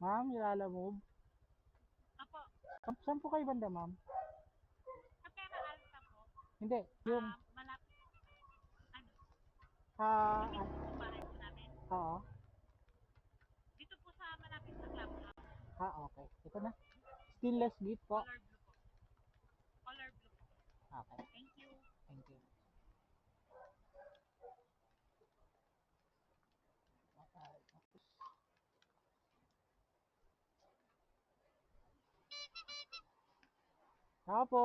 Ma'am, ilalamove. Apo, Saan po kayo banda, ma'am? sa Pera Alta po, Hindi, yung, malapit, ano, ah, yung mismo po bahay po namin. oo. Dito po sa malapit sa clubhouse, Okay. Ito na. Stainless gate po. color blue po. Color blue po. Okay. Thank you. Thank you. Ako po.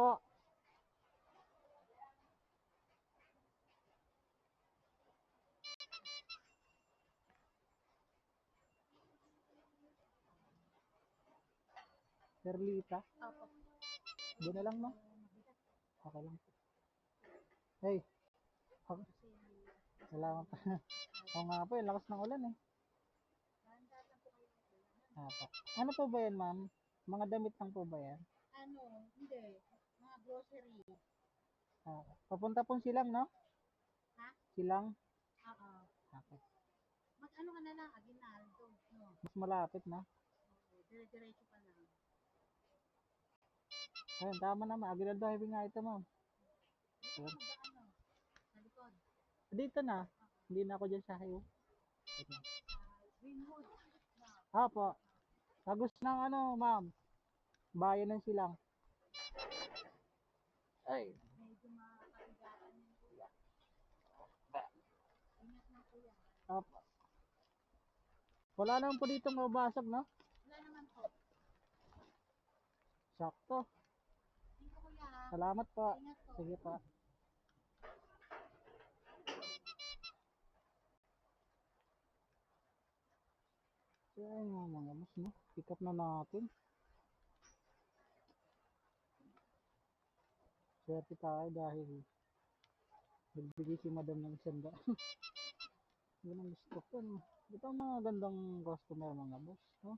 Perlita. Opo. Doon na lang, no? Okay lang. Hey. Okay. Salamat. Oo nga po, lakas ng ulan eh. Apo. Ano po ba yan, ma'am? Mga damit lang po ba yan? Hindi. Mga grocery. Papunta pong silang, no? Ha? Silang? Oo. Okay. Mag-ano ka na lang, Aguinaldo. No? Mas malapit na. Dire-diretso pa lang. Ayun, tama naman. Aguinaldo Highway nga ito, ma'am. Ayun. Sa likod. Dito na. Hindi na ako dyan sa highway. Greenwood. Apo. Tagos ng ano, ma'am. Bayan ng silang. Ay. Medyo makakagatan yung kuya. Ingat na kuya. Apo. Wala naman po dito mabasag, no? Wala naman po. Sakto. Thank you kuya. Salamat po. Ingat po. Sige pa. Ay, mga mas, no? Pick up na natin. Swerte tayo dahil nagbigay si madam ng sanda. Yun ang gusto ko, no? Ito ang mga gandang customer, mga boss, no?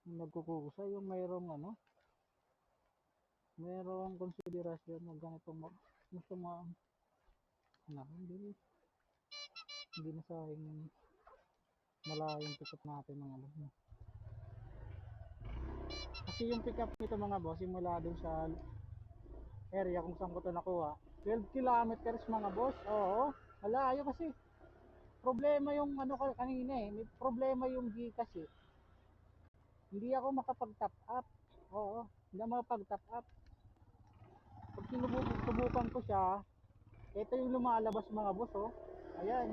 Yung nagkukusa, yung mayroong ano, mayroong konsiderasyon na ganitong gusto mo, hindi na sayang malayong pick up natin mga boss, no? Kasi yung pick up nito mga boss, simula dun sa area kung saan ko ito nakuha, 12 kilometers mga boss. Oo, malayo kasi. Problema yung ano kanina eh, may problema yung Gcash eh. Hindi ako makapag-top up. Oo, hindi ako makapag-top up. Pag sinubukan ko siya, ito yung lumalabas mga boss, oh. Ayan.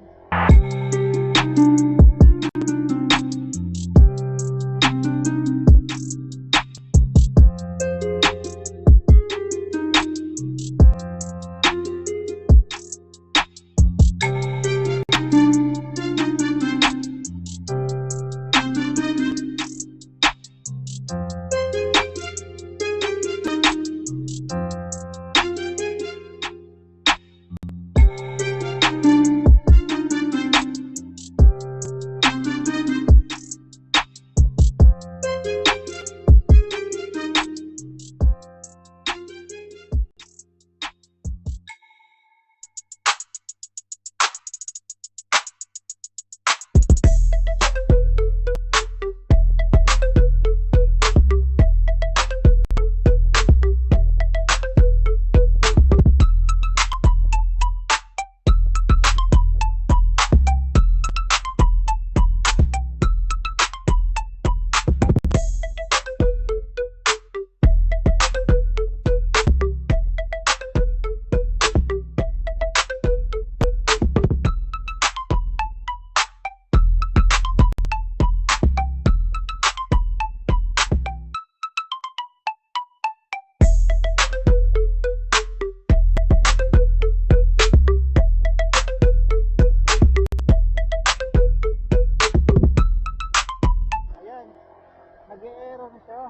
Ayan, nag-e-error na siya.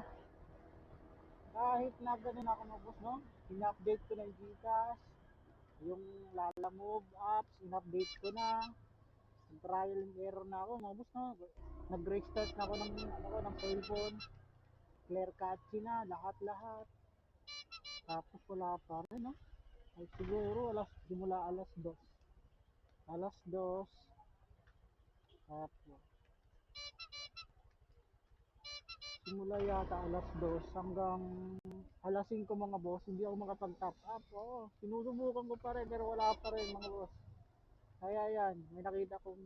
Kahit na ganun ako mabos, no? In-update ko na yung Gcash, yung Lalamove apps, in-update ko na. Trial and error na ako, mabos, no? Nag-restart na ako ng cellphone. Clear cache na, lahat-lahat. Tapos wala pa rin, no? Ay siguro, simula alas 2. Alas 2. Tapos, Simula yata alas 2 hanggang alas 5 mga boss, hindi ako makapag-top up. Oo, sinusubukan ko pa rin pero wala pa rin mga boss. Kaya yan, may nakita kong,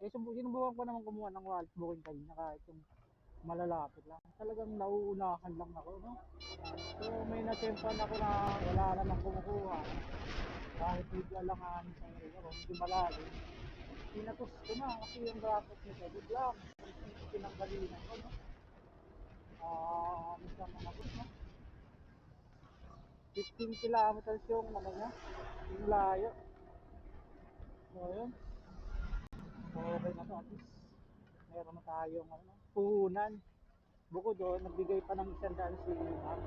sinubukan ko naman kumuha ng wallet booking kanina kahit yung malalapit lang. Talagang nauunahan lang ako, no? So may natsempan ako na wala namang kumukuha. Kahit bigla lang sa area ko, medyo malalim. Pinatos ko na kasi yung graphic nito, biglang pinanggalinan ko, no? Miss lang mga boss, no? 15 kilometers yung ano niya, yung layo. So yun, so okay na to at least. Meron na tayong ano, puhunan. Bukod doon, nagbigay pa ng isang daan si ma'am.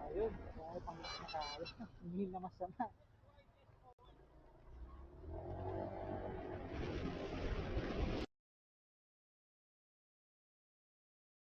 Ayun, so may panggas na tayo. Hindi na masama.